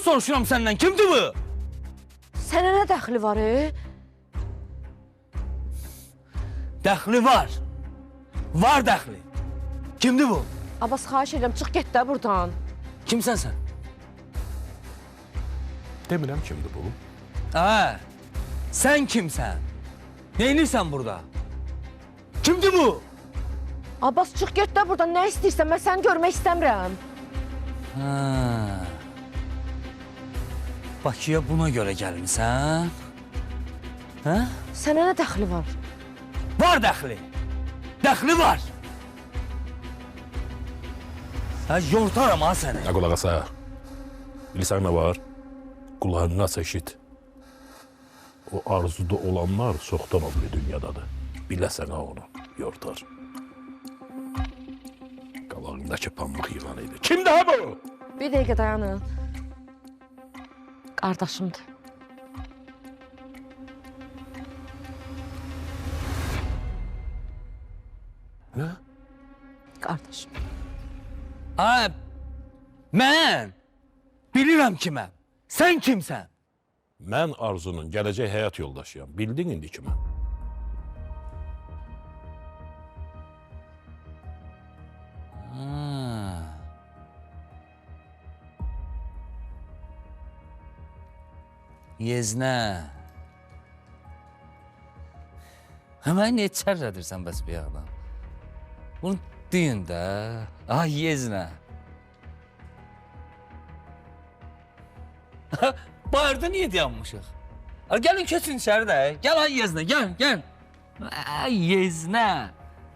soruşuram səndən, kimdir bu? Sənə nə dəxli var, Dəxli var. Var dəxli. Kimdir bu? Abbas, xahiş edirəm, çıx get də buradan. Kimsən sən? Demirəm kimdir bu? Hə, sən kimsən? Neynirsən burada? Kimdir bu? Abbas, çıx get də buradan, nə istəyirsən, mən səni görmək istəmirəm. Hə. Bakıya buna görə gəlmisən? Hə? Sənə nə dəxli var? Var dəxli. Dəxli var. Hə, yortaram ha səni. Nə qulaq asa? Bilirsən nə var? Qulağını aç eşit. O arzuda olanlar çoxdan o bir dünyadadır. Biləsən ha onu, yortar. Qalağındakı pambıq yılanı idi. Kimdir ha bu? Bir dəqiqə dayanın. Qardaşımdır. Nə? Qardaşım. Hə, mən bilirəm kiməm. Sən kimsən? Mən Arzunun gələcək həyat yoldaşıyam. Bildin indi ki mən. Yeznə. Həmən niyə çərrədirsən bəs bir adam? Bunu deyin də. Ah, Yeznə. Bayırda niyə dayanmışıq? Gəlin keçin içəri də. Gəl ay Yeznə, gəl. Ay Yeznə.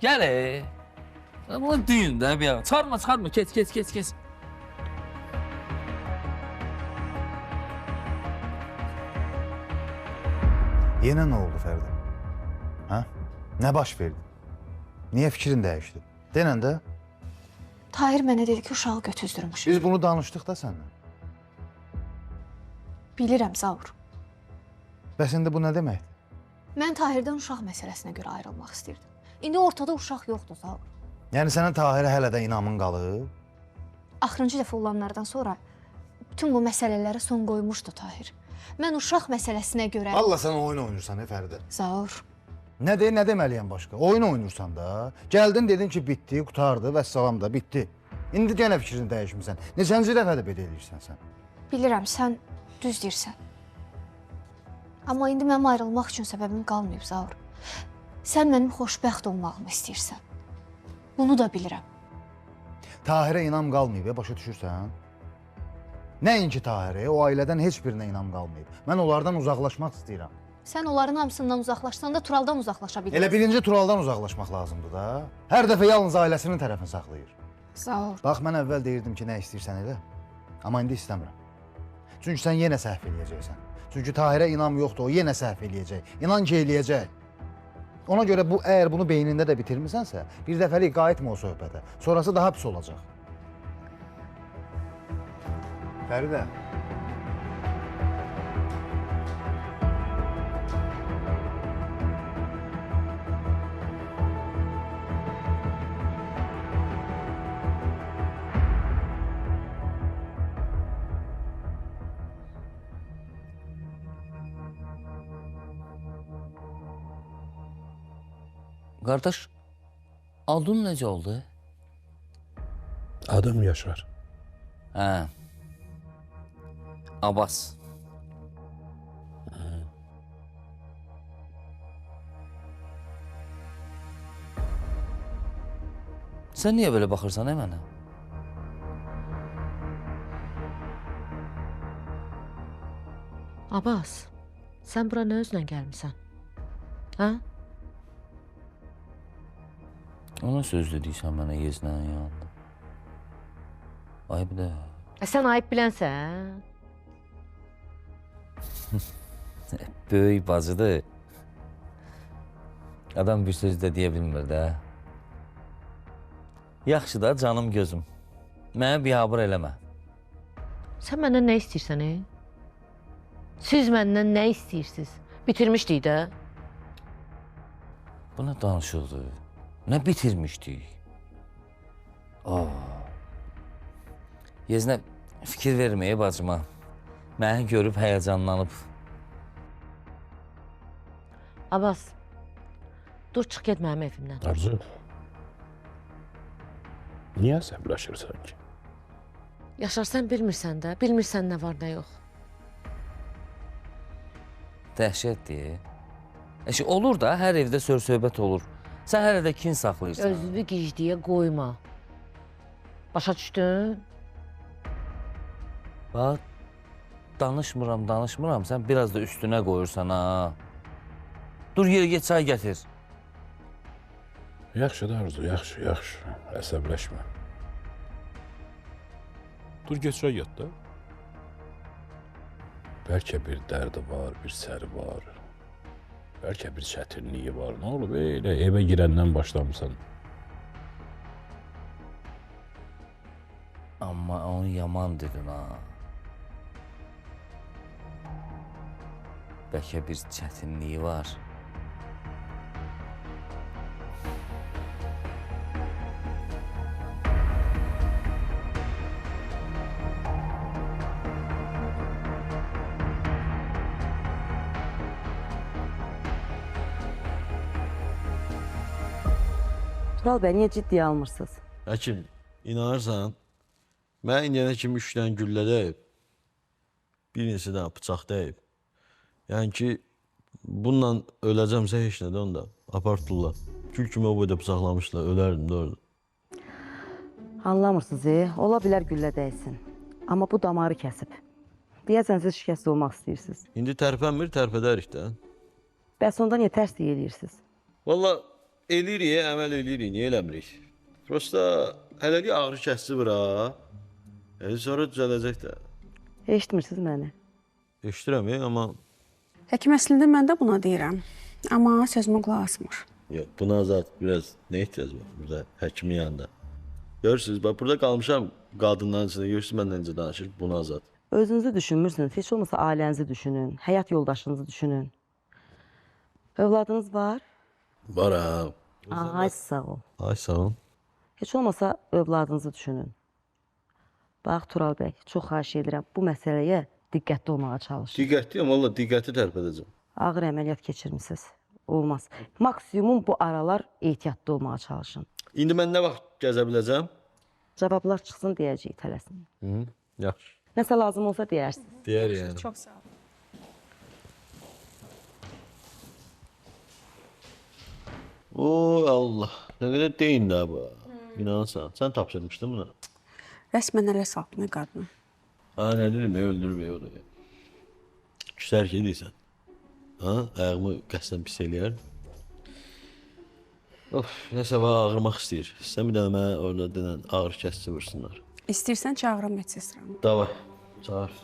Gəl. Bunu deyin də bir adam. Çıxarma, keç. Yenə nə oldu Fərdə? Hə? Nə baş verdi? Niyə fikrin dəyişdi? Denən də. Tahir mənə dedi ki, uşağı götüzdürmüş. Biz bunu danışdıq da səndən. Bilirəm, Zaur. Bəs indi bu nə deməkdir? Mən Tahirdən uşaq məsələsinə görə ayrılmaq istirdim. İndi ortada uşaq yoxdur, Zaur. Yəni sənin Tahirə hələ də inamın qalıb? Axırıncı dəfə olanlardan sonra bütün bu məsələlərə son qoymuşdu Tahir. Mən uşaq məsələsinə görə... Allah sən oyun oynursan, Fərdə. Zaur. Nə deməliyəm başqa? Oyun oynursan da. Gəldin dedin ki, bitdi, qutardı, vəssalam da, bitdi. İndi yenə fikrini dəyişmirsən. Neçənci dəfədə belə edirsən sən? Bilirəm, sən düz deyirsən. Amma indi mənim ayrılmaq üçün səbəbim qalmayıb, Zaur. Sən mənim xoşbəxt olmağımı istəyirsən. Bunu da bilirəm. Tahirə inam qalmayıb, başa düşürsən? Nəinki Tahirə, o ailədən heç birinə inam qalmayıb. Mən onlardan uzaqlaşmaq istəyirəm. Sən onların hamısından uzaqlaşsan da Turaldan uzaqlaşa bilirsən. Elə birinci Turaldan uzaqlaşmaq lazımdır da. Hər dəfə yalnız ailəsinin tərəfini saxlayır. Zaur. Bax, mən əvvəl deyirdim ki, nə istəyirsən elə. Amma indi istəmirəm. Çünki sən yenə səhv eləyəcəksən. Çünki Tahirə inam yoxdur, o yenə səhv eləyəcək. İnan ki, eləyəcək. Ona görə əgər bunu beynində də bitirmisənsə, bir dəfəlik qayıtma o söhbətə. Sonrası daha pis olacaq. Fəridə. Qardaş, adın necə oldu? Adım Yaşar. Hə. Abbas. Sən niyə belə baxırsan mənə? Abbas, sən bura nə özlə gəlmisən? Hə? Ona söz deyirsən mənə Yeznənin yanında. Ayıb da. Sən ayıb bilənsən? Böyük bacıdır. Adam bir söz də deyə bilmir də. Yaxşı da canım gözüm. Mənə biabır eləmə. Sən məndən nə istəyirsən, Siz məndən nə istəyirsiniz? Bitirmişdik də. Bu nə danışıqdır? Nə bitirmişdik? Yeznə fikir verməyə bacıma. Məni görüb həyəcanlanıb. Abbas, dur çıx get mənim evimdən. Arzu. Niyə əsəbləşirsən ki? Yaşar, sən bilmirsən də, bilmirsən nə var, nə yox. Dəhşətdir. Olur da, hər evdə söz-söhbət olur. Sən hələ də kin saxlayırsan. Özünü gicdiyə qoyma. Başa düşdün? Bax, danışmıram, sən biraz da üstünə qoyursan, ha. Dur, yeri get, çay gətir. Yaxşı da Arzu, yaxşı. Əsəbləşmə. Dur, get çay yat da. Bəlkə bir dərdi var, bir səri var. Bəlkə bir çətinliyi var. Nə olub, elə evə girəndən başlamısan. Amma onu yaman dedin, ha. Bəlkə bir çətinliyi var. Tural bəy, niyə ciddiyə almırsınız? Həkim, inanırsan, mən indiyənə kimi 3 dənə güllə dəyib, bir neçə dənə bıçaq dəyib. Yəni ki, bununla öləcəmsə heç nədə onda, apartdılar. Gül kimi o boyda bıçaqlamışlar, ölərdim də orada. Anlamırsınız, ola bilər güllə dəysin. Amma bu damarı kəsib. Deyəsən siz şikəst olmaq istəyirsiniz. İndi tərpənmir, tərpədərik də. Bəs onda niyə tərslik eləyirsiniz? Valla eləyirik, əməl eləyirik, niyə eləmirik? Prosta hələlik ağrı kəsici bura. Sonra düzələcək də. Eşitmirsiniz məni? Eşidirəm, amma Həkim, əslində mən də buna deyirəm. Amma sözümə qulaq asmır. yox, buna zat biraz nə ehtiyac var burada həkimin yanında? Görürsünüz, bax burada qalmışam qadınların içində, görürsünüz mən necə danışır, buna zat. Özünüzü düşünmürsünüz, heç olmasa ailənizi düşünün, həyat yoldaşınızı düşünün. Övladınız var? Var ha. Ay sağ ol. Ay sağ ol. Heç olmasa övladınızı düşünün. Bax Tural bəy, çox xahiş edirəm, bu məsələyə diqqətli olmağa çalışın. Diqqətliyəm, valla diqqəti tərpədəcəm. Ağır əməliyyat keçirmisiniz. Olmaz. Maksimum bu aralar ehtiyatlı olmağa çalışın. İndi mən nə vaxt gəzə biləcəm? Cavablar çıxsın deyəcəyik tələsin. Yaxşı. Nəsə lazım olsa deyərsiniz. Deyər yəni. Çox sağ ol. O Allah, nə qədər deyin də bu. İnanırsan, sən tapşırmışdın buna. Rəsmən ələ saltını qadını. Ha, nə dedim, öldürmə o da. Küsər ki deyirsən. Ha, ayağımı qəsdən pis eləyər. Of, nəsə var, ağrımaq istəyir. Sən bir dənə mənə orada denən ağrı kəsici vursunlar. İstəyirsən çağırım medsestramı. Davay, çağır.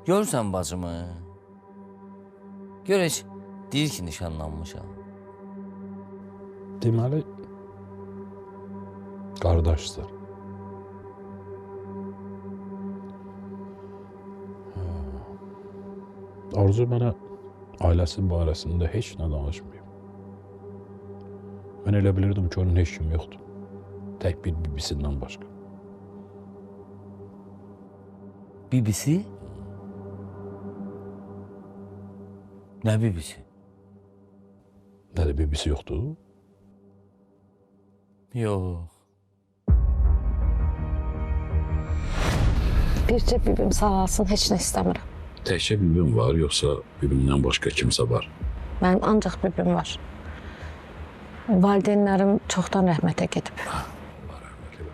Görürsən bacımı? Gör heç, deyir ki, nişanlanmışam. Deməli, qardaşsın. Arzu mənə ailəsi barəsində heç nə danışmayıb. Mən elə bilirdim ki, onun heç kim yoxdur. Tək bir bibisindən başqa. Bibisi? Nə bibisi? Nədir, bibisi yoxdur? Yox. Bircə bibim sağalsın, heç nə istəmirəm. Təkcə bibim var, yoxsa bibimdən başqa kimsə var? Mənim ancaq bibim var. Valideynlərim çoxdan rəhmətə gedib.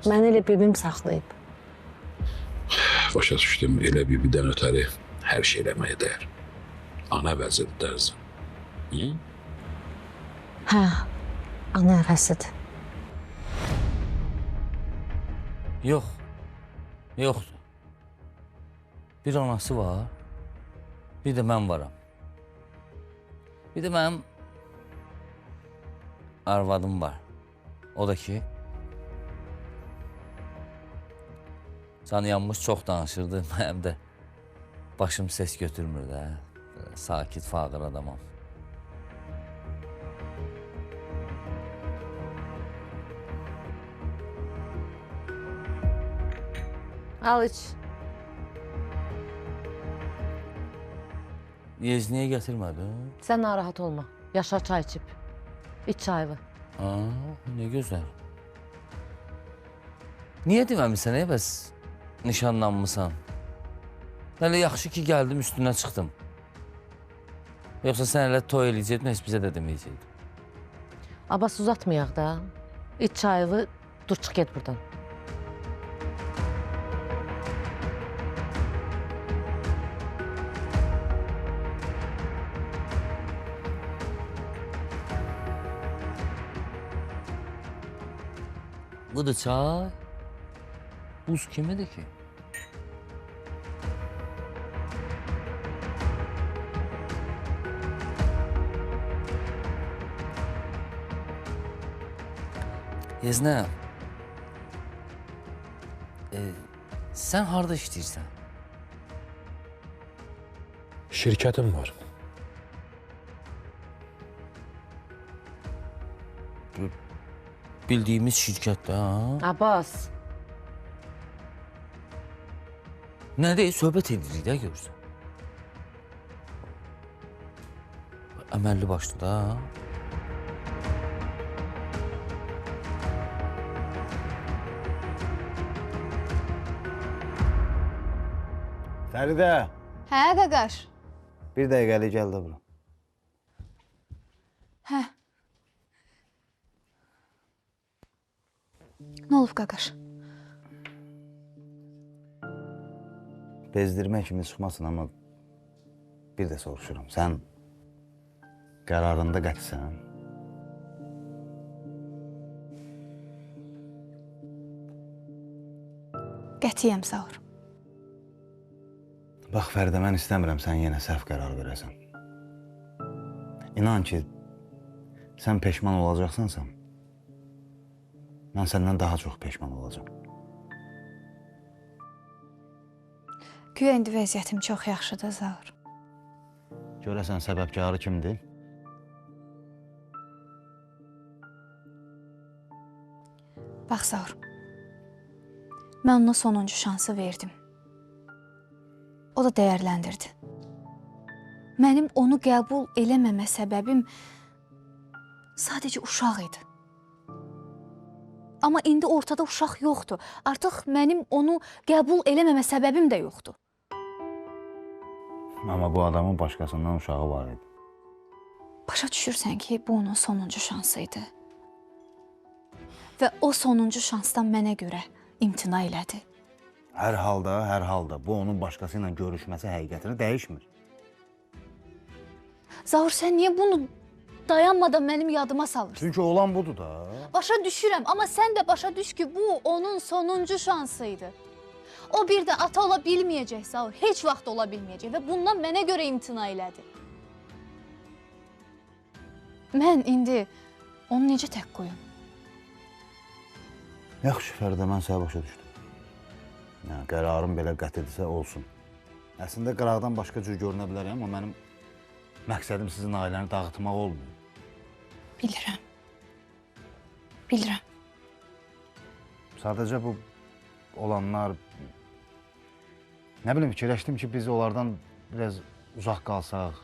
Məni elə bibim saxlayıb. Başa düşdüm, elə bibidən ötəri hər şey eləməyə dəyər. Ana vəzir dərsin. Hə, ana əvəsidir. Yox. Yoxdur. Bir anası var, bir də mən varam. Bir də mənim arvadım var. O da ki, canı yanmış çox danışırdı, mənim də başım ses götürmür də. Sakit, fağır adamam. Al iç. Yez niyə gətirmədin? Sən narahat olma. Yaşar çay içib. İç çayını. Aa, ne güzel. Niye deməmisən bəs nişanlanmısan? Hələ yaxşı ki gəldim üstündən çıxdım. Yoxsa sən elə toy eləyəcəkdin, heç bizə də deməyəcəkdin. Abbas uzatmayaq da. İç çayını, dur çıx get buradan. Bu da çay. Buz kimidir ki? Yeznə, sən harda işləyirsən? Şirkətim var. Bildiyimiz şirkətdə, ha? Abbas, Nə deyil, söhbət edirik də görürsən. Əməlli başlı da, ha? Fəridə, Hə, Qaqaş. bir dəqiqəlik gəl də bura. Hə. Nə olub Qaqaş? Bezdirmək kimi çıxmasın, amma bir də soruşuram. Sən qərarında qətisən? Qətiyyəm, Zaur. Bax Fəridə, mən istəmirəm sən yenə səhv qərar verəsən. İnan ki, sən peşman olacaqsansa, mən səndən daha çox peşman olacağam. Güya indi vəziyyətim çox yaxşıdır, Zaur. Görəsən səbəbkarı kimdir? Bax, Zaur. Mən ona sonuncu şansı verdim. O da dəyərləndirdi. Mənim onu qəbul eləməmə səbəbim sadəcə uşaq idi. Amma indi ortada uşaq yoxdur. Artıq mənim onu qəbul eləməmə səbəbim də yoxdur. Amma bu adamın başqasından uşağı var idi. Başa düşürsən ki, bu onun sonuncu şansı idi. Və o sonuncu şansdan mənə görə imtina elədi. Hər halda bu onun başqası ilə görüşməsi həqiqətini dəyişmir. Zaur, sən niyə bunu dayanmadan mənim yadıma salırsan? Çünki olan budur da. Başa düşürəm, amma sən də başa düş ki, bu onun sonuncu şansıydı. O bir də ata ola bilməyəcək, Zaur, heç vaxt ola bilməyəcək və bundan mənə görə imtina elədi. Mən indi onu necə tək qoyum? Yaxşı Fəridə, mən sənə başa düşdüm. Yəni, qərarım belə qətidirsə olsun. Əslində qıraqdan başqa cür görünə bilərəm, amma mənim məqsədim sizin ailəni dağıtmaq olmuyor. Bilirəm. Bilirəm. Sadəcə bu olanlar... Nə bilim, fikirləşdim ki, biz onlardan biraz uzaq qalsaq,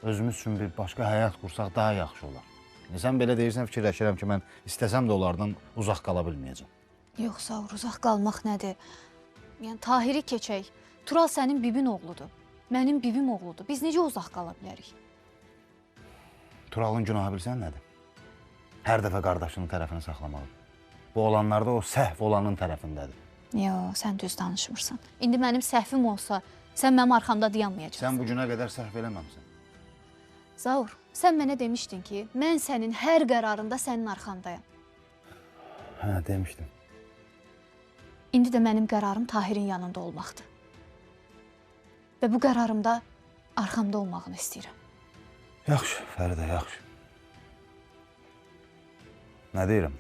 özümüz üçün bir başqa həyat qursaq daha yaxşı olar. Sən belə deyirsən, fikirləşirəm ki, mən istəsəm də onlardan uzaq qala bilməyəcəm. Yox, Zaur, uzaq qalmaq nədir? Yəni, Tahiri keçək. Tural sənin bibin oğludur. Mənim bibim oğludur. Biz necə uzaq qala bilərik? Turalın günahı bilsən nədir? Hər dəfə qardaşının tərəfini saxlamalıdır. Bu olanlarda o səhv olanın tərəfindədir. Yox, sən düz danışmırsan. İndi mənim səhvim olsa, sən mənim arxamda dayanmayacaqsan. Sən bu günə qədər səhv eləməmsən. Zaur, sən mənə demişdin ki, mən sənin hər qərarında sənin arxandayam. Hə, demişdim. İndi də mənim qərarım Tahirin yanında olmaqdır. Və bu qərarımda arxamda olmağını istəyirəm. Yaxşı, Fəridə, yaxşı. Nə deyirəm?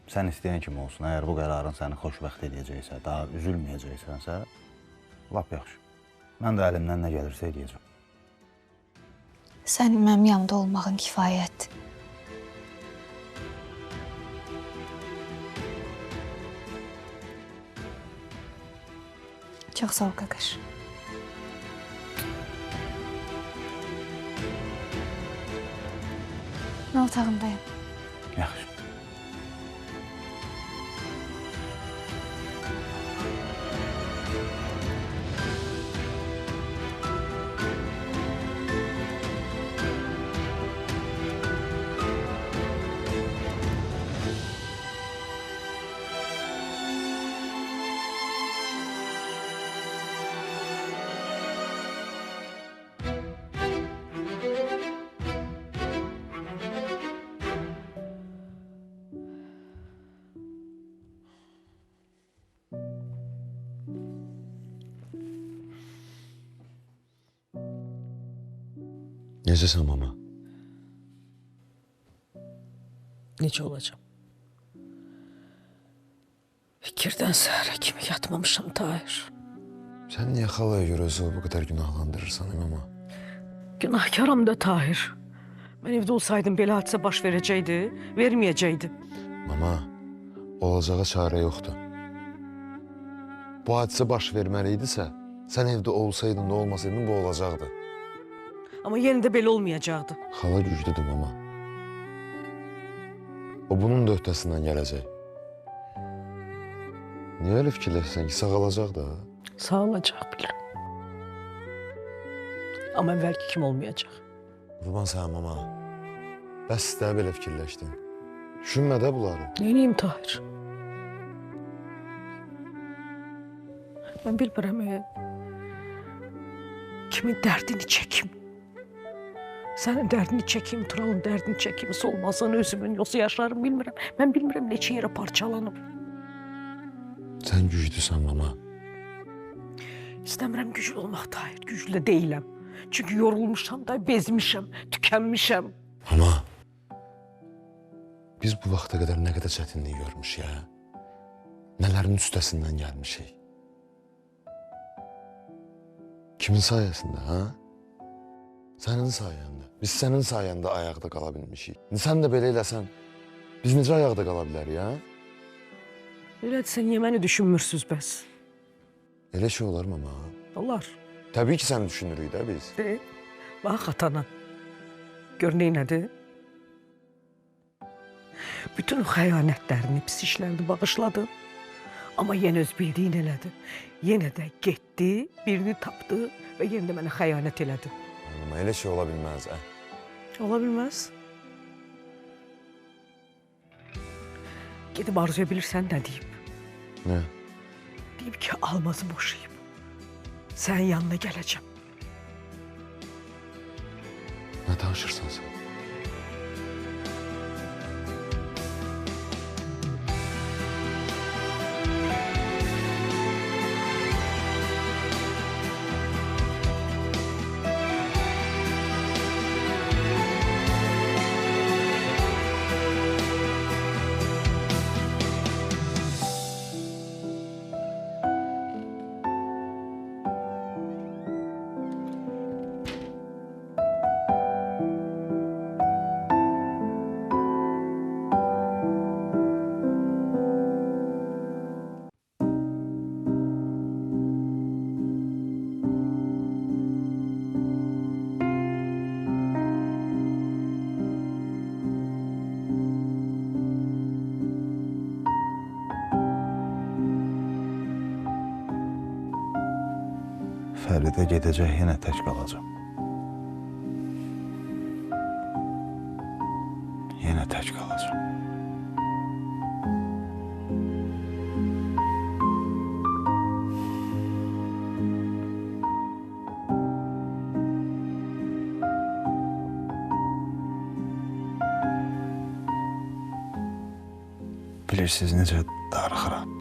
Sən istəyən kimi olsun. Əgər bu qərarın səni xoşbəxt edəcəksə, daha üzülməyəcəksənsə, lap yaxşı. Mən də əlimdən nə gəlirsə eləyəcəm. Sənin mənim yanımda olmağın kifayətdir. Çox sağ ol qaqaş. Mən otağımdayım. Yaxşı. Necəsən mama? Necə olacam? Fikirdən səhərə kimi yatmamışam Tahir. Sən niyə xalaya görə özünü bu qədər günahlandırırsan mama? Günahkaram da Tahir. Mən evdə olsaydım belə hadisə baş verəcəkdi, verməyəcəkdi. Mama, olacağa çarə yoxdur. Bu hadisə baş verməli idisə, sən evdə olsaydın, nə olmasaydın bu olacaqdı. Amma yenə də belə olmayacaqdı. Xala güclüdür mama. O bunun da öhdəsindən gələcək. Niyə elə fikirləşsən ki, sağalacaq da? Sağalacaq bilirəm. Amma əvvəlki kim olmayacaq. Qurban sənə mama. Bəs də belə fikirləşdin. Düşünmə də bunları. Neyniyim Tahir? Mən bilmirəm, kimin dərdini çəkim. Sənin dərdini çəkim, Turalın dərdini çəkim, solmasın özümün, yoxsa yaşarım bilmirəm. Mən bilmirəm neçə yerə parçalanıb. Sən güclüsən mama. İstəmirəm güclü olmaq Tahir, güclü də deyiləm. Çünki yorulmuşam da, bezmişəm, tükənmişəm. Mama, biz bu vaxta qədər nə qədər çətinlik görmüşük ya. Nələrin üstəsindən gəlmişik. Kimin sayəsində, ha? Sənin sayəndə. Biz sənin sayəndə ayaqda qala bilmişik. Sən də belə eləsən, biz necə ayaqda qala bilərik, ha? Elədirsə, niyə məni düşünmürsünüz bəs? Elə şey olar mama. Olar. Təbii ki, sən düşünürük də biz. Bax atana. Gör neynədir? Bütün o xəyanətlərini, pis işlərini bağışladı. Amma yenə öz bildiyini elədi. Yenə də getdi, birini tapdı və yenə də mənə xəyanət elədi. Amma elə şey ola bilməz, hə? Ola bilməz. Gedib arzuya bilirsən nə deyib? Nə? Deyib ki, Almazı boşayıb. Sənin yanına gələcəm. Nə danışırsan sən? Fəridə gedəcək, yenə tək qalacam. Yenə tək qalacam. Bilirsiniz necə darıxıram.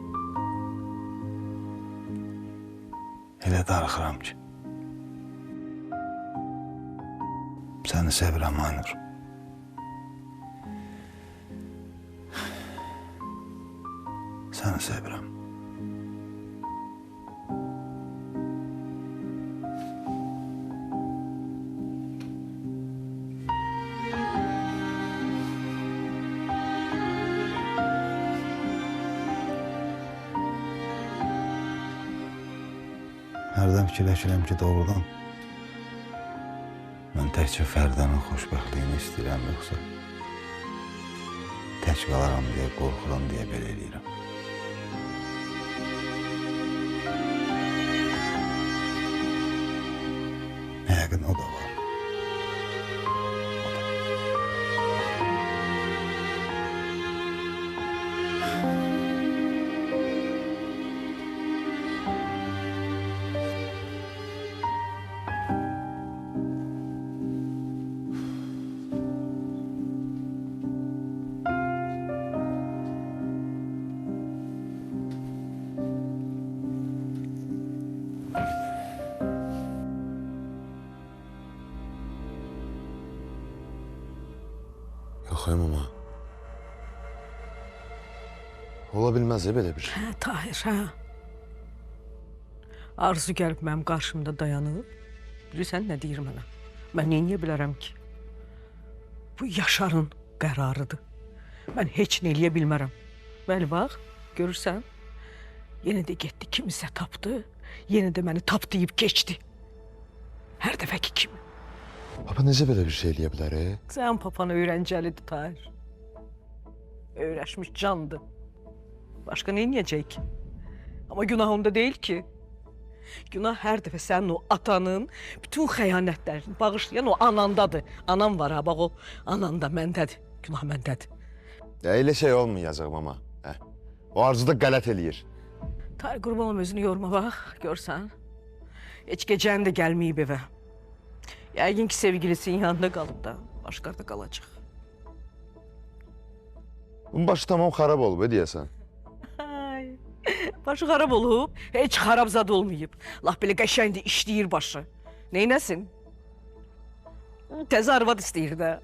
Elə darıxıram ki. Səni sevirəm Aynur. Səni sevirəm. hərdən fikirləşirəm ki, doğrudan mən təkcə Fərdənin xoşbəxtliyini istəyirəm, yoxsa tək qalaram deyə qorxuram deyə belə eləyirəm. Yəqin o da var. Yox, mama. Ola bilməz belə bir şey. Hə, Tahir, hə. Arzu gəlib mənim qarşımda dayanıb. Bilirsən nə deyir mənə? Mən neyə bilərəm ki? Bu Yaşarın qərarıdır. Mən heç nə eləyə bilmərəm. Bəli, bax, görürsən? Yenə də getdi, kimisə tapdı. Yenə də məni tap deyib keçdi. Hər dəfəki kimi. Papa necə belə bir şey eləyə bilər? Sən papan öyrəncəlidir, Tahir. Öyrəşmiş candır. Başqa nə edəcək ki? Amma günah onda deyil ki. Günah hər dəfə sənin o atanın bütün xəyanətlərini bağışlayan o anandadır. Anam var ha, bax o ananda məndədir. Günah məndədir. Elə şey olmayacaq, mama. O Arzu da qələt eləyir. Tahir, qurban olum, özünü yorma, bax, görsən. Heç gecəni də gəlməyib evə. Yəqin ki, sevgilisinin yanında qalıb da, başqarda qalacaq. Bunun başı tamam xarab olub, deyəsən. Ay, başı xarab olub, heç xarab zad olmayıb. Laf belə qəşəngdir, işləyir başı. Neynəsin? Təzə arvad istəyir də.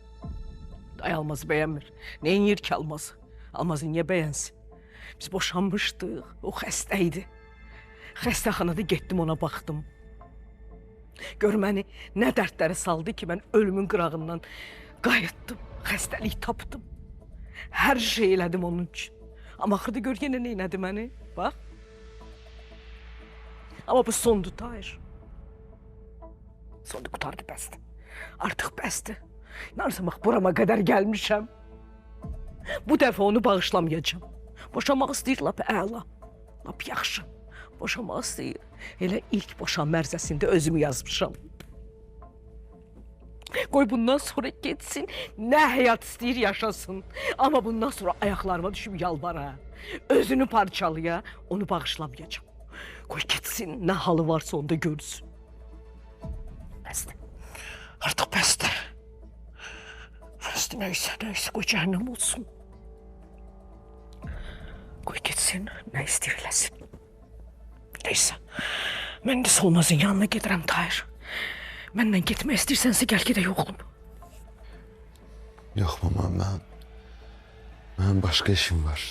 Ay, Almazı bəyənmir. Neynir ki Almazı? Almazı niyə bəyənsin? Biz boşanmışdıq, o xəstə idi. Xəstəxanada getdim, ona baxdım. Gör məni nə dərdlərə saldı ki, mən ölümün qırağından qayıtdım, xəstəlik tapdım. Hər şey elədim onun üçün. Amma axırda gör yenə nə elədi məni, bax. Amma bu sondur, Tahir. Sondu, qutardı, bəsdir. Artıq bəsdir. İnanırsan, bax, burama qədər gəlmişəm. Bu dəfə onu bağışlamayacağam. Boşanmaq istəyir, lap əla, lap yaxşı. Boşanmaq istəyir. Elə ilk boşanma ərizəsində özümü yazmışam. Qoy bundan sonra getsin, nə həyat istəyir yaşasın. Amma bundan sonra ayaqlarıma düşüb yalvara, özünü parçalaya, onu bağışlamayacağam. Qoy getsin, nə halı varsa onda görsün. Bəsdir. Artıq bəsdir. Bəsdir, nəysə, qoy cəhənnəm olsun. Qoy getsin, nə istəyir eləsin. Neysə, mən də Solmazın yanına gedirəm, Tahir. Məndən getmək istəyirsənsə, gəl gedək oğlum. Yox, mama, mənim başqa işim var.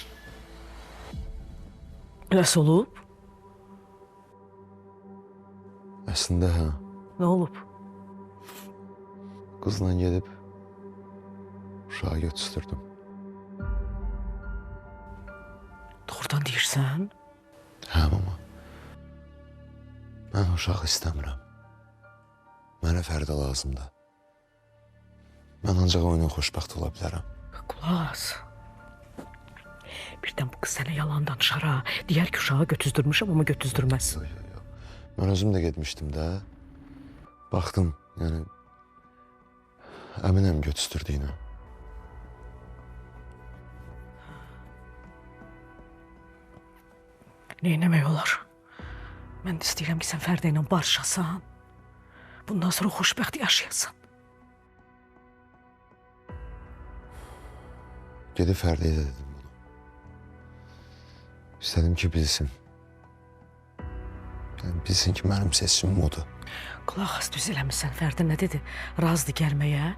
Nəsə olub? Əslində, hə. Nə olub? Qızla gedib uşağı götüstürdüm. Doğrudan deyirsən? Hə, mama. Mən uşaq istəmirəm. Mənə Fərdə lazımdır. Mən ancaq onunla xoşbəxt ola bilərəm. Qulaq as. Birdən bu qız sənə yalan danışar ha. Deyər ki, uşağı götüzdürmüşəm, amma götüzdürməz. Yox. Mən özüm də getmişdim də. Baxdım, yəni əminəm götüzdürdüyünə. Neynəmək olar? Mən də istəyirəm ki, sən Fərdə ilə barışasan. Bundan sonra xoşbəxt yaşayasan. Gedib Fərdəyə də dedim bunu. İstədim ki, bilsin. Yəni, bilsin ki, mənim seçimim odur. Qulaq as, düz eləmişsən. Fərdə nə dedi? Razıdır gəlməyə.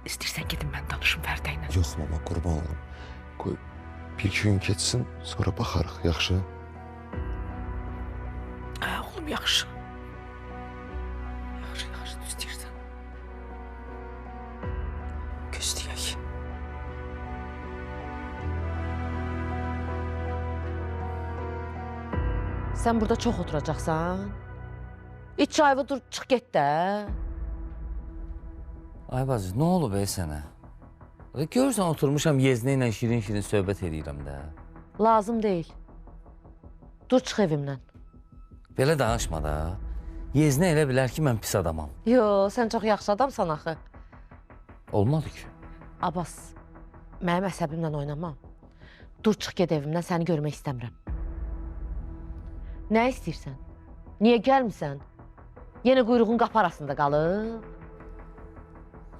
İstəyirsən gedin, mən danışım Fərdə ilə. Yox, mama, qurban olum. Qoy, bir-iki gün keçsin, sonra baxarıq, yaxşı? Hə, oğlum, yaxşı. Yaxşı, düz deyirsən. Gözləyək. Sən burada çox oturacaqsan? İç çayı dur, çıx get də. Ay bacı, nə olub sənə? Görürsən oturmuşam Yeznə ilə şirin-şirin söhbət edirəm də. Lazım deyil. Dur, çıx evimdən. Belə danışma da. Yeznə elə bilər ki, mən pis adamam. Yo, sən çox yaxşı adamsan axı. Olmadı ki. Abbas, mənim əsəbimlə oynama. Dur, çıx get evimdən, səni görmək istəmirəm. Nə istəyirsən? Niyə gəlmirsən? Yenə quyruğun qapı arasında qalıb.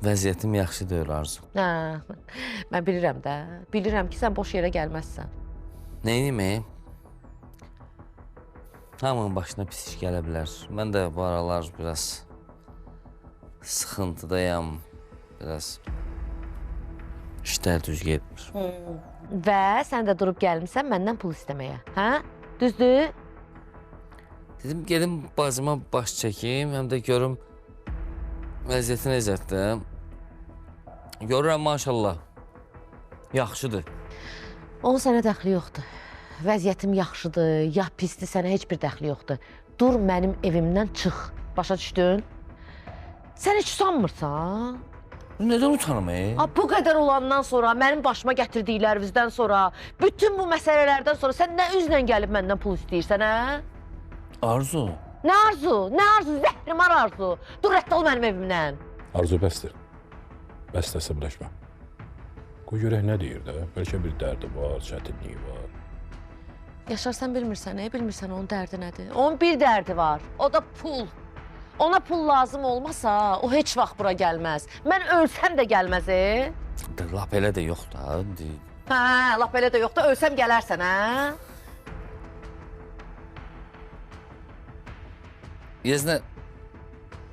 Vəziyyətim yaxşı deyil Arzu. Hə, mən bilirəm də. Bilirəm ki, sən boş yerə gəlməzsən. Neyniyim? Hamının başına pis iş gələ bilər. Mən də bu aralar biraz sıxıntıdayam. Biraz işlər düz getmir. Və sən də durub gəlmirsən məndən pul istəməyə. Hə? Düzdür? Dedim, gedim bacıma baş çəkim, həm də görüm vəziyyəti necətdir. Görürəm, maşallah, yaxşıdır. Onun sənə dəxli yoxdur. Vəziyyətim yaxşıdır, ya pisdir, sənə heç bir dəxli yoxdur. Dur, mənim evimdən çıx. Başa düşdün? Sən heç usanmırsan? Nədən utanım? Bu qədər olandan sonra, mənim başıma gətirdiklərinizdən sonra, bütün bu məsələlərdən sonra sən nə üzlə gəlib məndən pul istəyirsən, hə? Arzu. Nə arzu? Nə arzu? Zəhrimar arzu. Dur, rədd ol mənim evimdən. Arzu bəsdir. Bəs əsəbləşmə. Qoy görək nə deyir də. Bəlkə bir dərdi var, çətinliyi var. Yaşar, sən bilmirsən, bilmirsən onun dərdi nədir? Onun bir dərdi var, o da pul. Ona pul lazım olmasa, o heç vaxt bura gəlməz. Mən ölsəm də gəlməz, Lap elə də yox da. Hə, lap elə də yox da, ölsəm gələrsən, hə? Yeznə,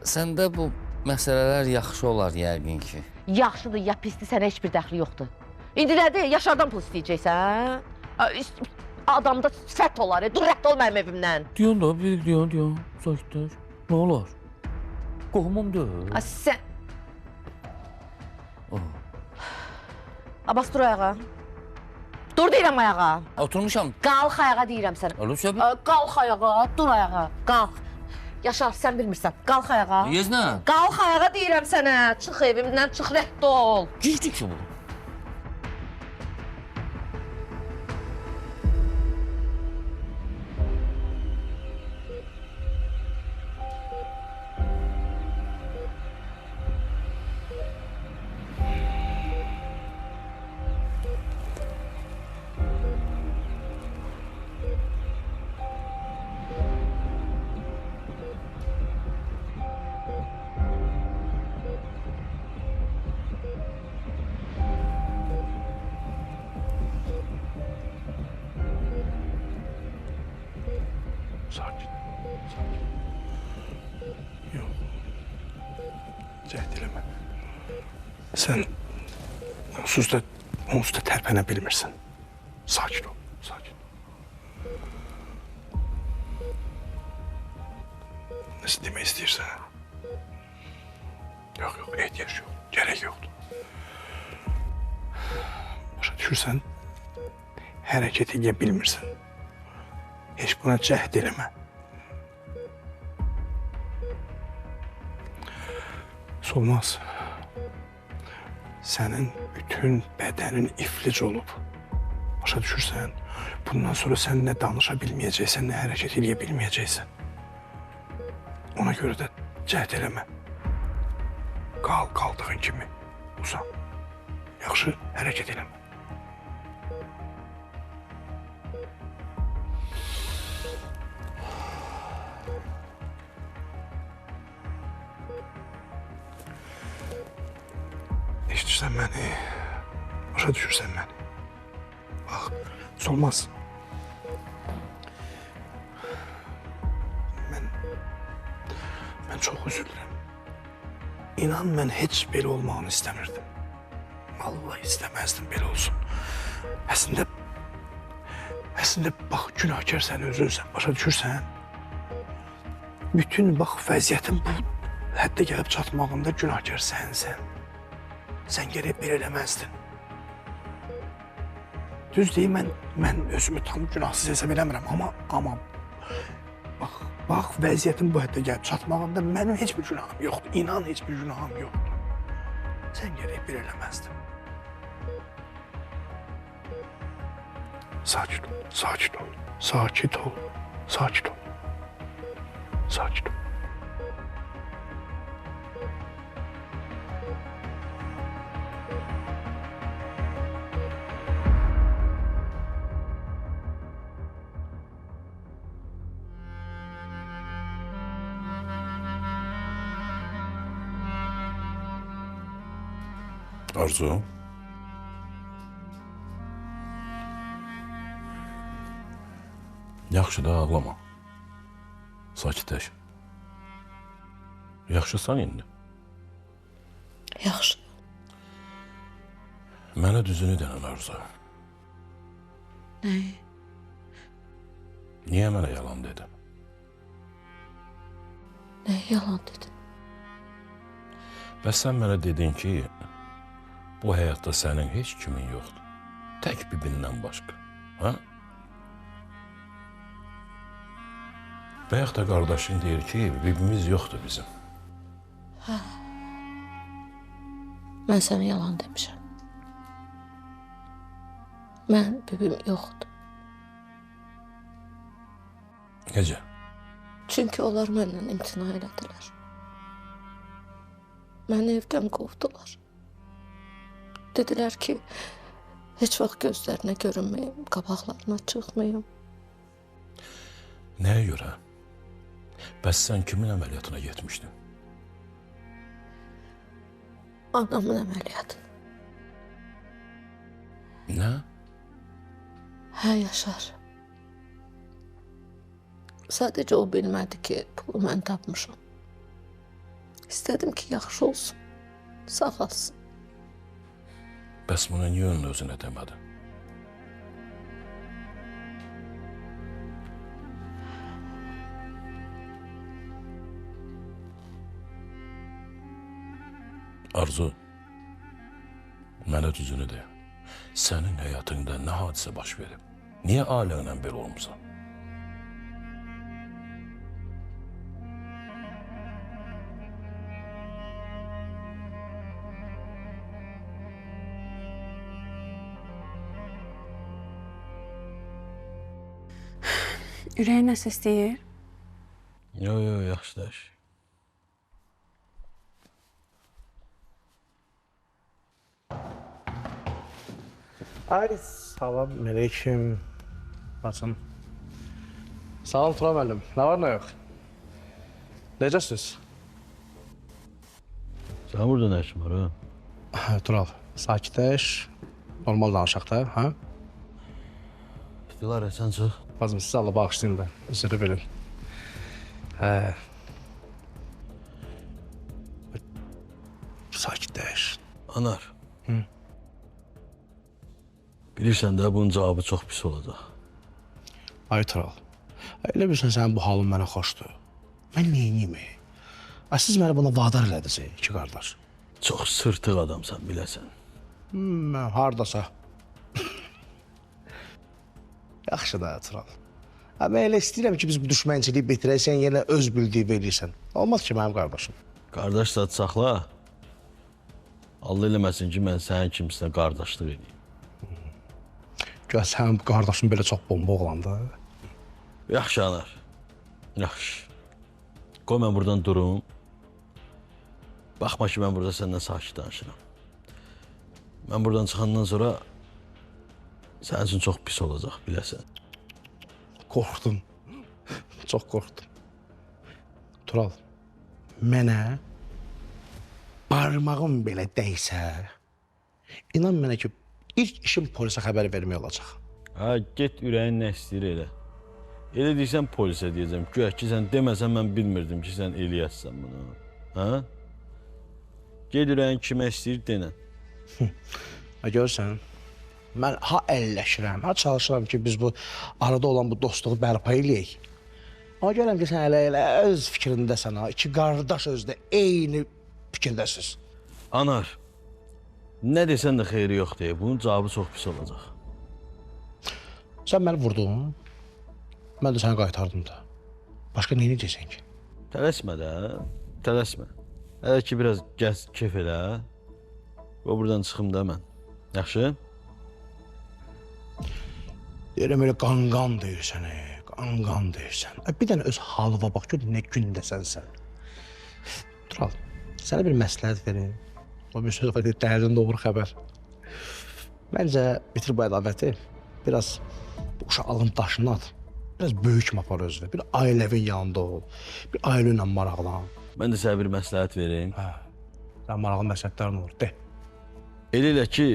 səndə bu məsələlər yaxşı olar yəqin ki. Yaxşıdır, ya pisdir, sənə heç bir dəxli yoxdur. İndi nədir, Yaşardan pul istəyəcəksən? Adamda sifət olar, dur, rədd ol mənim evimdən. Diyon da, bir diyon, sakitdir. Nə olar? Qohumum deyil. Sən... Abbas, dur ayağa. Dur deyirəm ayağa. Oturmuşam. Qalx ayağa deyirəm sənə. Ölüm söhbət. Qalx ayağa, dur ayağa, qalx. Yaşar, sən bilmirsən, qalx ayağa. Yeznə. Qalx ayağa deyirəm sənə, çıx evimdən, çıx, rədd ol. Gizdir ki bu. Sakin. Sakin. Yox. Cəhd eləmə. Sən onsuz da tərpənə bilmirsən. Sakin ol. Sakin. Nəsə demək istəyirsən? Yox, ehtiyac yox. Gərək yoxdur. Başa düşürsən, hərəkət edə bilmirsən. Heç buna cəhd eləmə. Olmaz. Sənin bütün bədənin iflic olub. Başa düşürsən, bundan sonra sən nə danışa bilməyəcəksən, nə hərəkət eləyə bilməyəcəksən. Ona görə də cəhd eləmə. Qaldığın kimi uzan. Yaxşı, hərəkət eləmə. Eşitirsən məni, başa düşürsən məni. Bax, olmaz. Mən çox üzülürəm. İnan, mən heç belə olmağını istəmirdim. Vallahi istəməzdim belə olsun. Əslində bax, günahkar sən özünsən, başa düşürsən. Bütün bax, vəziyyətin bu həddə gəlib çatmağında günahkar sənsən. Sən gərək belə eləməzdin. Düz deyil, mən özümü tam günahsız hesab eləmirəm, amma bax, Bax, vəziyyətin bu həddə gəlib çatmağında mənim heç bir günahım yoxdur. İnan, heç bir günahım yoxdur. Sən gərək bir eləməzdin. Sakit ol, sakit ol, sakit ol, sakit ol, sakit ol. Arzu. Yaxşı da ağlama. Sakitləş. Yaxşısan indi. Yaxşı. Mənə düzünü denən Arzu. Nəyi? Niyə mənə yalan dedin? Nəyi yalan dedin? Bəs sən mənə dedin ki, bu həyatda sənin heç kimin yoxdur. Tək bibindən başqa. Ha? Bayaq da qardaşın deyir ki, bibimiz yoxdur bizim. Hə. Mən sənə yalan demişəm. Mən bibim yoxdur. Necə? Çünki onlar məndən imtina elədilər. Məni evdən qovdular. Dedilər ki, heç vaxt gözlərinə görünməyim, qabaqlarına çıxmayım. Nəyə görə? Bəs sən kimin əməliyyatına getmişdin? Anamın əməliyyatı. Nə? Hə, Yaşar. Sadəcə o bilmədi ki, pulu mən tapmışam. İstədim ki, yaxşı olsun, sağalsın. Bəs bunu niyə onun özünə demədin? Arzu, mənə düzünü de. Sənin həyatında nə hadisə baş verib? Niyə ailənlə belə olmuşsan? Ürəyin nəsə istəyir? Yox, yaxşı. Ay, salam, aleyküm. Bacım. Salam Turan müəllim. Nə var, nə yox? Necəsiz? Sən burada nə işin var, ha? Tural, sakitləş. Normal danışaq da, ha? Dilarə, sən çıx. Bacım, siz Allah bağışlayın da, üzrü bilin. Sakitləş. Anar. Bilirsən də bunun cavabı çox pis olacaq. Ay Tural, elə bilirsən sənin bu halın mənə xoşdur. Mən neyiniyim? Siz məni buna vadar elədiniz, iki qardaş. Çox sırtıq adamsan, biləsən. Mən hardasa. Yaxşı da Tural. Mən elə istəyirəm ki, biz bu düşmənçiliyi bitirək, sən yenə öz bildiyi verirsən. Olmaz ki, mənim qardaşım. Qardaş zat saxla. Allah eləməsin ki, mən sənin kimisinə qardaşlıq edeyim. Gəl, sənin bu qardaşın belə çox bomba oğlandı. Yaxşı, Anar. Yaxşı. Qoy mən buradan durum. Baxma ki, mən burada səndən sakit danışıram. Mən buradan çıxandan sonra sənin üçün çox pis olacaq, biləsən. Qorxdum. Çox qorxdum. Tural, mənə barmağım belə dəysə, inan mənə ki, ilk işim polisə xəbər vermək olacaq. Ha, get ürəyin nə istəyir elə. Elə deyirsən polisə deyəcəm. Güya ki, sən deməsən mən bilmirdim ki, sən eləyəsən bunu. Ha? Get ürəyin kimə istəyir denən. Görürsən, mən ha əlləşirəm, ha çalışıram ki, biz bu arada olan bu dostluğu bərpa eləyək. Amma görürəm ki, sən elə öz fikrindəsən, ha. İki qardaş özdə eyni fikirdəsiz. Anar, nə desən də xeyri yoxdur. Bunun cavabı çox pis olacaq. Sən məni vurdun, mən də səni qaytardım da. Başqa nə edəcəksən ki? Tələsmə də, tələsmə. Hələ ki biraz gəz, kef elə. O buradan çıxım da mən. Yaxşı? Deyirəm elə qanqan deyirsən, qanqan deyirsən. Bir dənə öz halıva bax, gör nə gündəsən sən. Tural, sənə bir məsləhət verim. O bir söz var, dərin doğru xəbər. Məncə bitir bu ədavəti, biraz bu uşaqlığın daşını at. Biraz böyük apar özünə, bir ailəvin yanında ol, bir ailə ilə maraqlan. Mən də sənə bir məsləhət verim. Hə, sən maraqlı məsləhətlərin olur, de. Elə ki,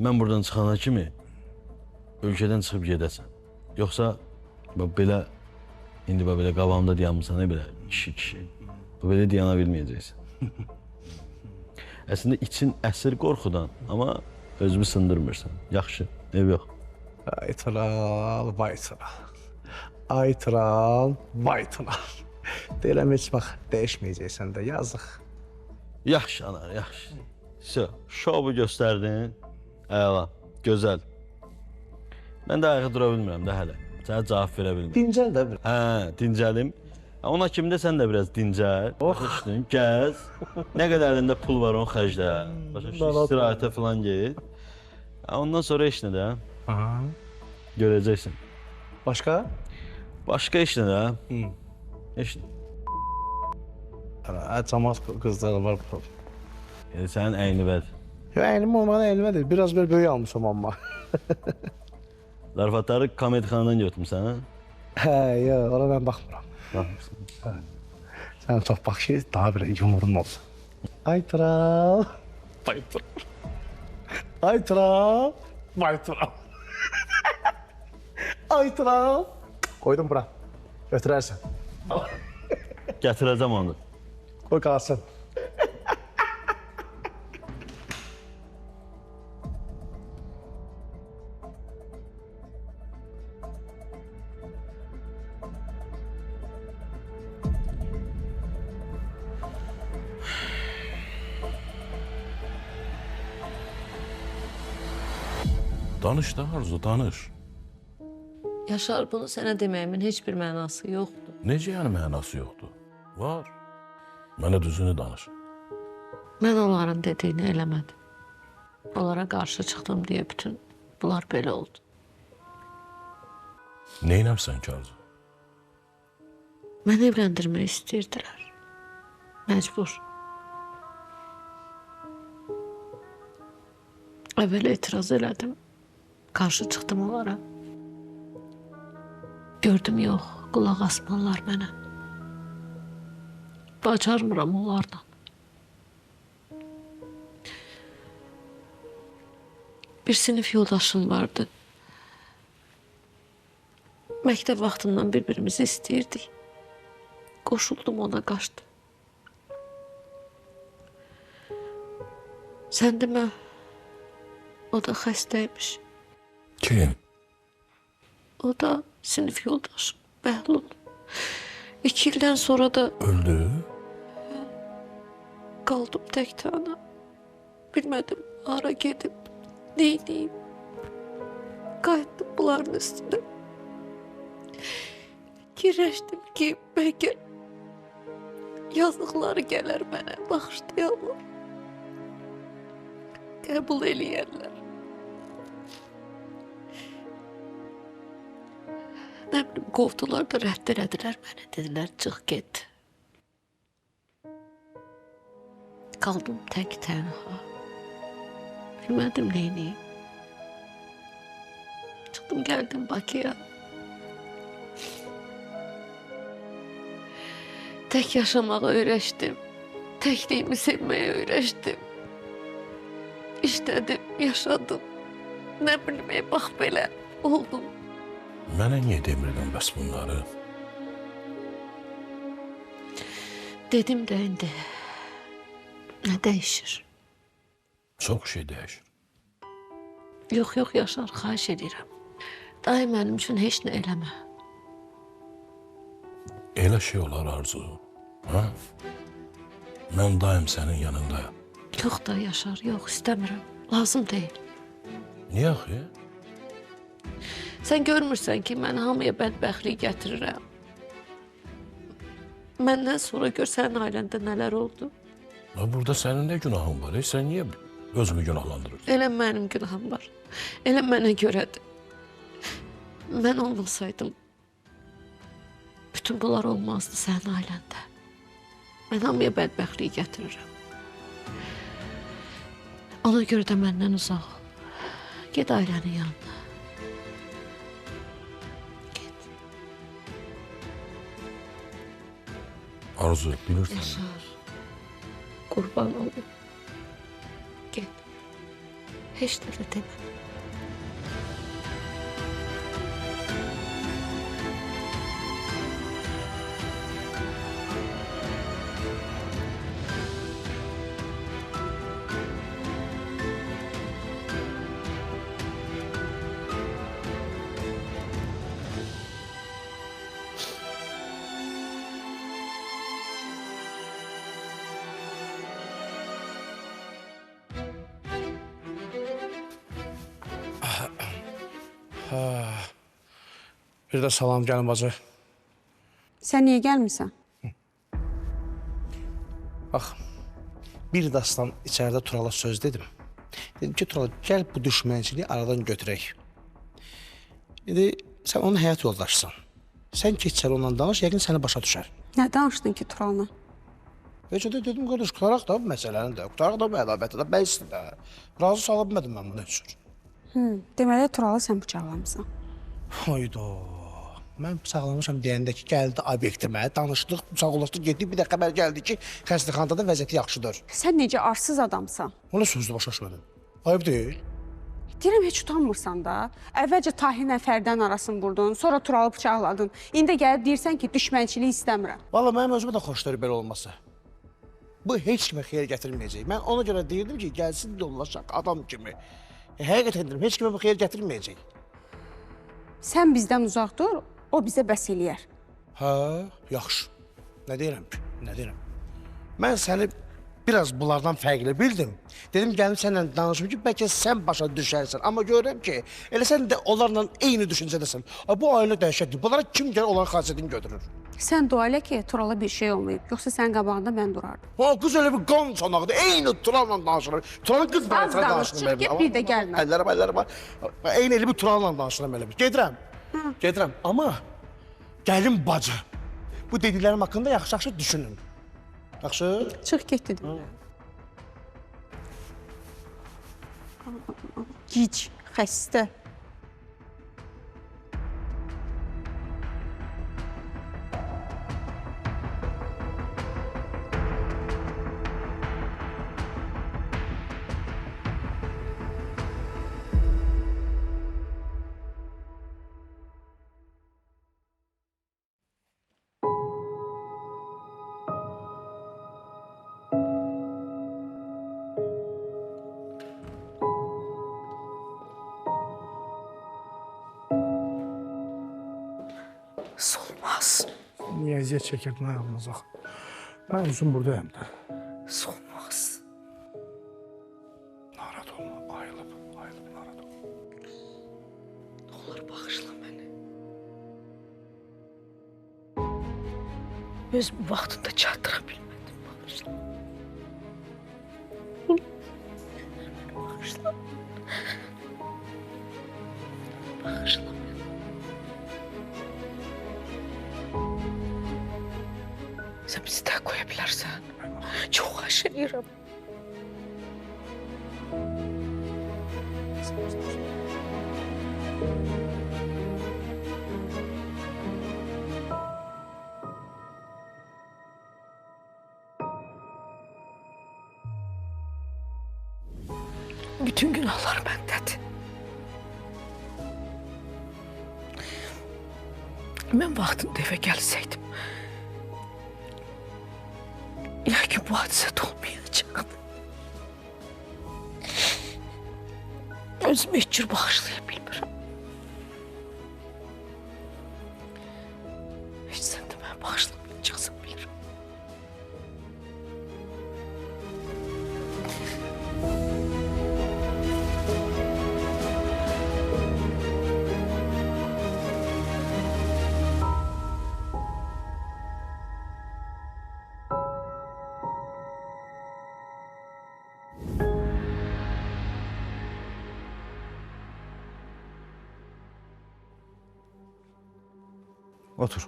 mən buradan çıxana kimi ölkədən çıxıb gedəsən. Yoxsa belə, indi belə qabağımda dayanmısan, belə kişi. Belə dayana bilməyəcəksən. Əslində için əsir qorxudan, amma özümü sındırmırsan. Yaxşı, ev yox. Ay Tural, vay Tural. Ay Tural, vay Tural. Deyirəm heç bax, dəyişməyəcəksən də, yazıq. Yaxşı anar, yaxşı. Şovu göstərdin. Əla, gözəl. Mən də ayağa dura bilmirəm də hələ. Sənə cavab verə bilmirəm. Dincəl də bir. Hə, dincəlim. Ona kimi də sən də biraz dincəl. Başa düşdün, gəz. Nə qədər əlində pul var onu xərclə. Başa düşdün, istirahətə falan get. Ondan sonra iş nə də? Görəcəksən. Başqa? Başqa iş nə də? İş nə? Cəmat qızları var. Sənin əyni bəd. Yox, əynim olmadan əynimədir. Biraz belə böyük almışam amma. Zarafatları komedixanadan götürmüsən? Hə, yox, ona mən baxmıram. Baxmırsan. Sən çox bax ki, daha bir yumurun olsun. Ay Tural. Vay Tural. Ay Tural. Vay Tural. Ay Tural. Qoydum bura. Götürərsən. Gətirəcəm onu. Qoy qalsın. Danış da Arzu, danış. Yaşar, bunu sənə deməyimin heç bir mənası yoxdur. Necə yəni mənası yoxdur? Var. Mənə düzünü danış. Mən onların dediyini eləmədim. Onlara qarşı çıxdım deyə bütün bunlar belə oldu. Neynəmsən ki Arzu? Məni evləndirmək istəyirdilər. Məcbur. Əvvəl etiraz elədim. Qarşı çıxdım onlara. Gördüm yox, qulaq asmalılar mənə. Bacarmıram onlarla. Bir sinif yoldaşım vardı. Məktəb vaxtından bir-birimizi istəyirdik. Qoşuldum ona, qaçdım. Sən demə, o da xəstəymiş. Kim? O da sinif yoldaşım, Bəhlul. 2 ildən sonra da Öldü? qaldım tək tənə. Bilmədim, hara gedib, neyniyim. Qayıtdım bunların üstünə. Girəşdim ki, bəlkə yazıqları gələr mənə, bağışlayarlar. Qəbul eləyərlər. Nə bilim, qovdular da rədd elədilər məni. Dedilər, çıx get. Qaldım tək tənha. Bilmədim neyniyim. Çıxdım, gəldim Bakıya. Tək yaşamağı öyrəşdim. Təkliyimi sevməyə öyrəşdim. İşlədim, yaşadım. Nə bilim, bax belə oldum. Mənə niyə demirdin bəs bunları? Dedim də indi. Nə dəyişir? Çox şey dəyişir. Yox, yox Yaşar, xahiş edirəm. Dahi mənim üçün heç nə eləmə. Elə şey olar Arzu. Ha? Mən daim sənin yanındayım. Yox da Yaşar, yox, istəmirəm. Lazım deyil. Niyə axı? Sən görmürsən ki, mən hamıya bədbəxtlik gətirirəm. Məndən sonra gör sənin ailəndə nələr oldu. Ya burada sənin nə günahın var? Sən niyə özünü günahlandırırsan? Elə mənim günahım var. Elə mənə görədir. Mən olmasaydım, bütün bunlar olmazdı sənin ailəndə. Mən hamıya bədbəxtliyi gətirirəm. Ona görə də məndən uzaq ol. Get ailənin yanına. Get. Arzu, bilirsən. Yaşar. Qurban olum. Get. Heç nə də demə. Bir də salam gəlin bacı. Sən niyə gəlmirsən? Bax, bir dastan içəridə Turala söz dedim. Dedim ki, Tural, gəl bu düşmənçiliyi aradan götürək. İndi sən onun həyat yoldaşısın. Sən ki, içəri onunla danış, yəqin səni başa düşər. Nə danışdın ki Tural'la? Heç də dedim, qardaş, qutaraq da bu məsələni də, qutaraq da bu ədalətdə də, bəlsin də. Razı sala bilmədim mən bunu heç cür. Deməli Tural'ı sən bıçaqlamısan. Hayda. Mən bıçaqlamışam deyəndə ki, gəldi obyektimə, danışdıq, bıçaqlaşdıq, getdik, bir də xəbər gəldi ki, xəstəxanada da vəziyyəti yaxşıdır. Sən necə arsız adamsan? Ona sözlü başa düşmədim. Ayıb deyil. Deyirəm, heç utanmırsan da. Əvvəlcə Tahirlə Fərdən arasını vurdun, sonra Tural'ı bıçaqladın. İndi gəlib deyirsən ki, düşmənçiliyi istəmirəm. Valla mənim özümə də xoşdur belə olması. Bu heç kimə xeyir gətirməyəcək. Mən ona görə deyirdim ki, gəlsin yollaşaq adam kimi. Həqiqətən deyirəm, heç kimə bu xeyir gətirməyəcək. Sən bizdən uzaq dur, o bizə bəs eləyər. Hə, yaxşı. Nə deyirəm ki, nə deyirəm. Mən səni biraz bunlardan fərqli bildim. Dedim, gəlib sənlə danışım ki, bəlkə sən başa düşərsən. Amma görürəm ki, elə sən də onlarla eyni düşüncədəsən. Bu ailə dəhşətdir. Bunlara kim gəlir onların xasiyyətini götürür? Sən dua elə ki, Tural'a bir şey olmayıb. Yoxsa sən qabağında mən durardım. Ha, qız elə bir qan çanaqdır. Eyni Tural'la danışırım. Tural'ın qız Az danış, çıx get, bir də gəlmə. Əllərə. Eyni elə bir Tural'la danışıram elə bir. Gedirəm. Gedirəm. Amma gəlin bacı. Bu dediklərim haqqında yaxşı-yaxşı düşünün. Yaxşı? Çıx get dedim. Gic, xəstə. Solmaz. Niyə əziyyət çəkir, nə yapılacaq? Mən uzun buradayım da. Solmaz. Narahat olma, ayılıb, narahat olma. Ne olur bağışla məni. Özümü vaxtında çatdıra bilmədim, bağışla. Bağışla. Bağışla. Sən bizi də qoya bilərsən. Çox xahiş edirəm. Bütün günahlar məndədir. Mən vaxtında evə gəlsəydim, yəqin bu hadisə də olmayacaqdı. Özümü heç cür bağışlaya bilmirəm. Heç sən də məni bağışlamayacaqsın bilirəm. Otur.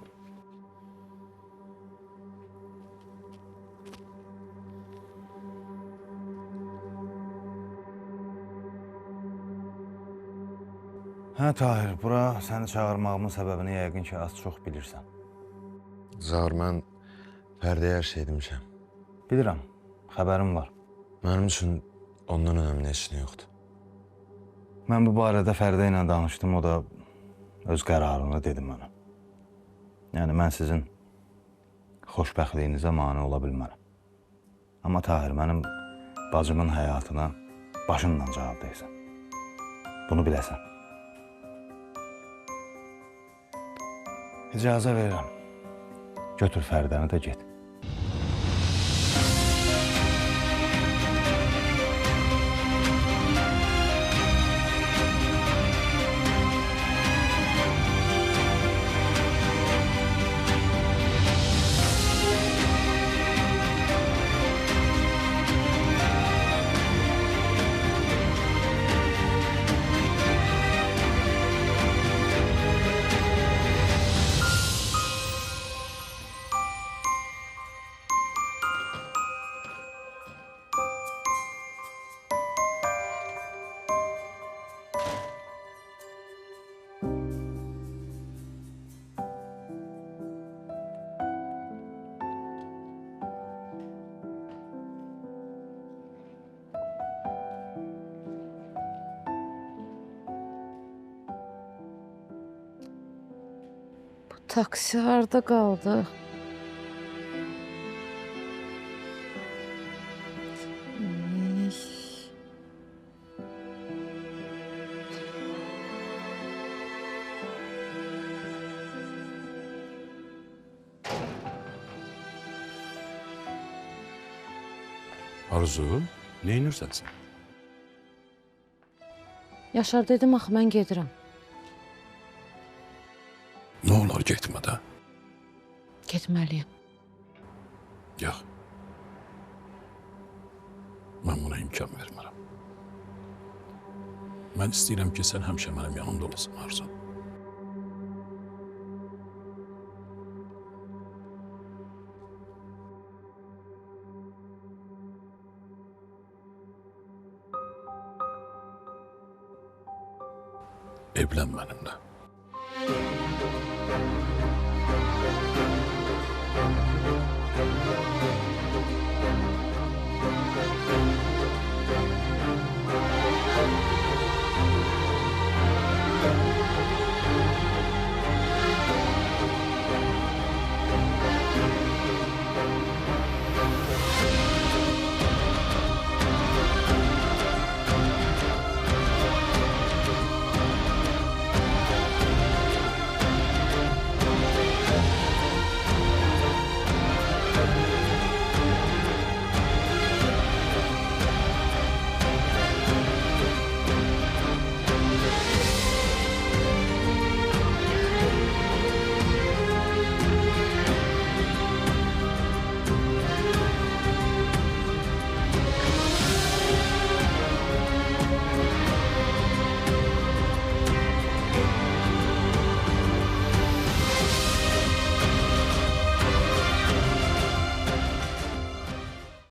Hə Tahir, bura səni çağırmağımın səbəbini yəqin ki, az çox bilirsən. Zaur, mən Fərdəyə hər şey demişəm. Bilirəm, xəbərim var. Mənim üçün ondan önəmli heç nə yoxdur. Mən bu barədə Fərdə ilə danışdım, o da öz qərarını dedi mənə. Yəni, mən sizin xoşbəxtliyinizə mane ola bilmərəm. Amma Tahir, mənim bacımın həyatına başınla cavab deyirsən. Bunu biləsən. İcazə verirəm. Götür Fərdəni də get. Taksi harda qaldı? Arzu, neyinirsən sən? Yaşar dedim axı mən gedirəm. Nə olar getmə də? Getməliyəm. Yox. Mən buna imkan vermərəm. Mən istəyirəm ki, sən həmişə mənim yanımda olasan, Arzu. Evlən mənimlə.